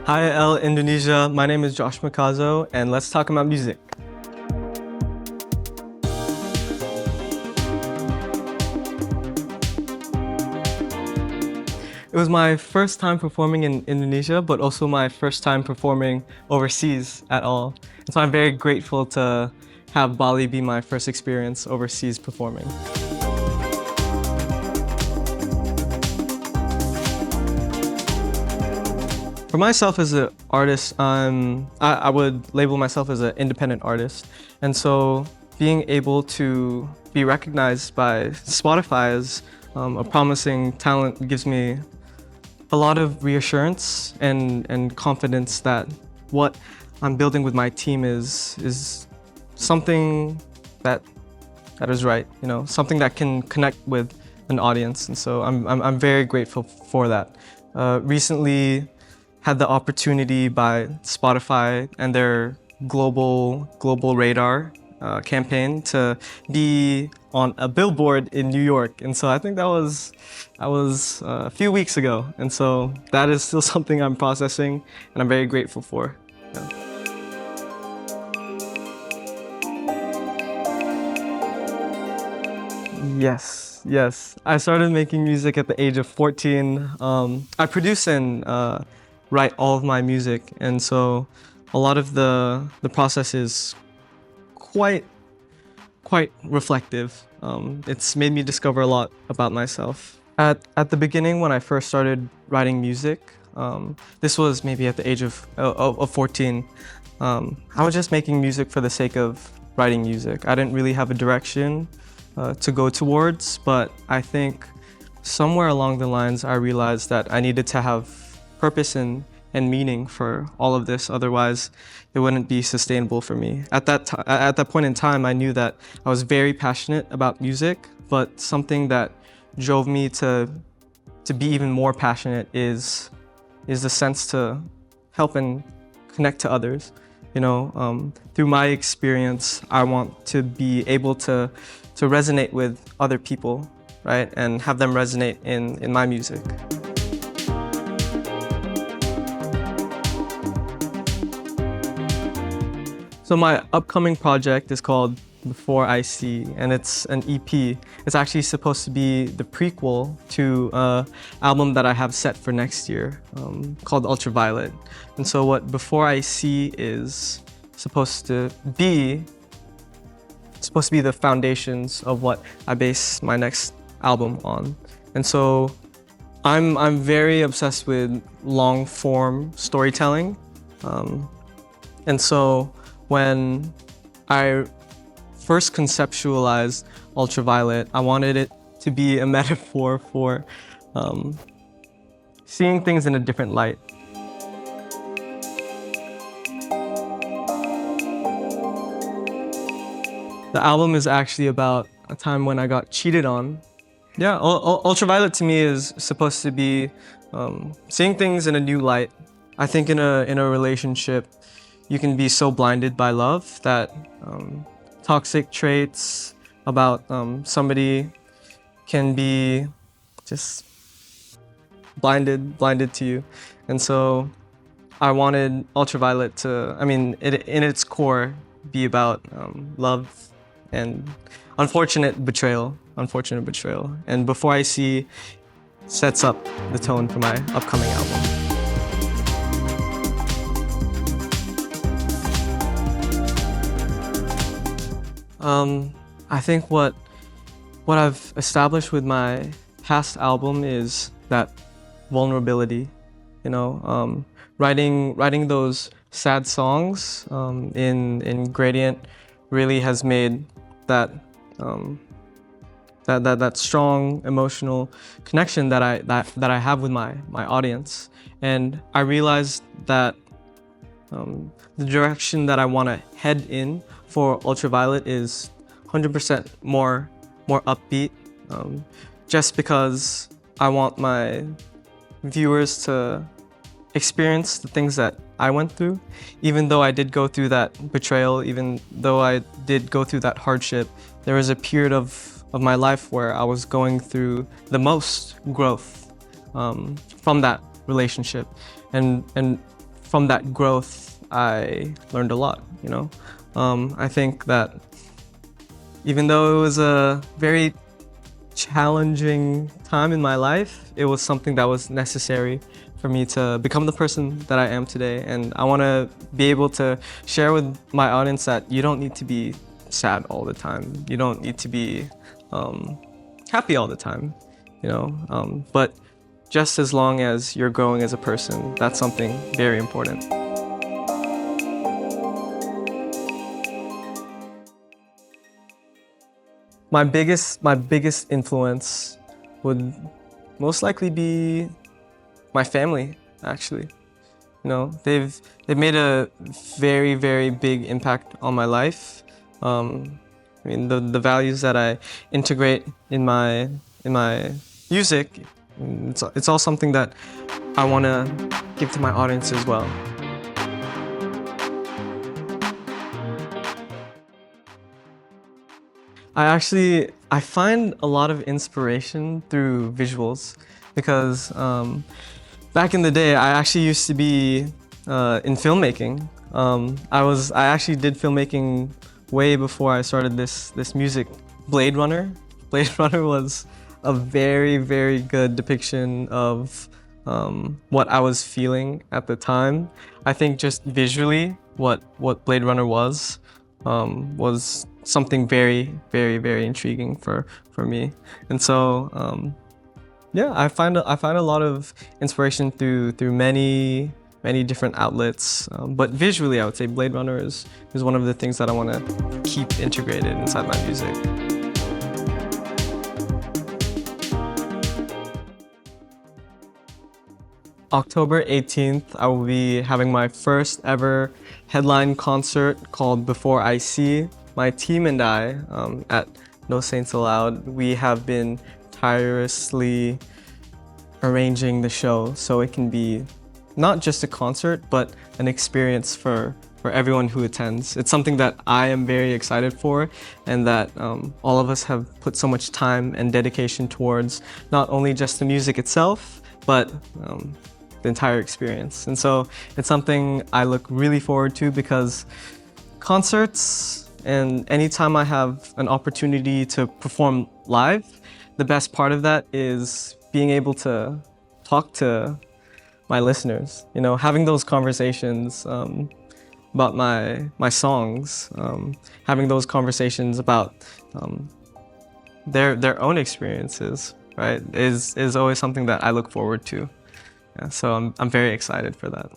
Hi ELLE Indonesia, my name is Josh Makazo and let's talk about music. It was my first time performing in Indonesia, but also my first time performing overseas at all. And so I'm very grateful to have Bali be my first experience overseas performing. For myself as an artist, I would label myself as an independent artist. And so being able to be recognized by Spotify as a promising talent gives me a lot of reassurance and confidence that what I'm building with my team is something that is right, you know, something that can connect with an audience. And so I'm very grateful for that. Recently, had the opportunity by Spotify and their global radar campaign to be on a billboard in New York. And so I think that was a few weeks ago. And so that is still something I'm processing and I'm very grateful for. Yeah. Yes. I started making music at the age of 14. I produce and write all of my music, and so a lot of the process is quite reflective. It's made me discover a lot about myself. At the beginning, when I first started writing music, this was maybe at the age of 14. I was just making music for the sake of writing music. I didn't really have a direction to go towards, but I think somewhere along the lines I realized that I needed to have purpose and meaning for all of this, otherwise it wouldn't be sustainable for me. At that point in time, I knew that I was very passionate about music, but something that drove me to be even more passionate is the sense to help and connect to others. You know, through my experience, I want to be able to resonate with other people, right? And have them resonate in my music. So my upcoming project is called Before I See, and it's an EP. It's actually supposed to be the prequel to an album that I have set for next year called Ultraviolet. And so what Before I See is supposed to be the foundations of what I base my next album on. And so I'm very obsessed with long form storytelling. And so when I first conceptualized Ultraviolet, I wanted it to be a metaphor for seeing things in a different light. The album is actually about a time when I got cheated on. Yeah, Ultraviolet to me is supposed to be seeing things in a new light. I think in a relationship, you can be so blinded by love that toxic traits about somebody can be just blinded to you. And so I wanted Ultraviolet to, in its core, be about love and unfortunate betrayal. And Before I See sets up the tone for my upcoming album. I think what I've established with my past album is that vulnerability, you know, writing those sad songs in Gradient really has made that strong emotional connection that I have with my audience. And I realized that the direction that I want to head in for Ultraviolet is 100% more upbeat, just because I want my viewers to experience the things that I went through. Even though I did go through that betrayal, even though I did go through that hardship, there was a period of my life where I was going through the most growth from that relationship. And from that growth, I learned a lot, you know? I think that even though it was a very challenging time in my life, it was something that was necessary for me to become the person that I am today. And I want to be able to share with my audience that you don't need to be sad all the time. You don't need to be happy all the time, you know? But just as long as you're growing as a person, that's something very important. My biggest influence would most likely be my family, actually. You know, they've made a very big impact on my life. I mean, the values that I integrate in my music, it's all something that I want to give to my audience as well. I find a lot of inspiration through visuals because back in the day, I actually used to be in filmmaking. I actually did filmmaking way before I started this music. Blade Runner. Blade Runner was a very good depiction of what I was feeling at the time. I think just visually, what Blade Runner was something very intriguing for me. And so yeah, I find a lot of inspiration through many different outlets, but visually I would say Blade Runner is one of the things that I want to keep integrated inside my music. October 18th, I will be having my first ever headline concert called Before I See. My team and I at No Saints Allowed, we have been tirelessly arranging the show so it can be not just a concert, but an experience for everyone who attends. It's something that I am very excited for, and that all of us have put so much time and dedication towards not only just the music itself, but the entire experience. And so it's something I look really forward to, because concerts and anytime I have an opportunity to perform live, the best part of that is being able to talk to my listeners, you know, having those conversations about my songs, having those conversations about their own experiences, right, is always something that I look forward to. Yeah, so I'm very excited for that.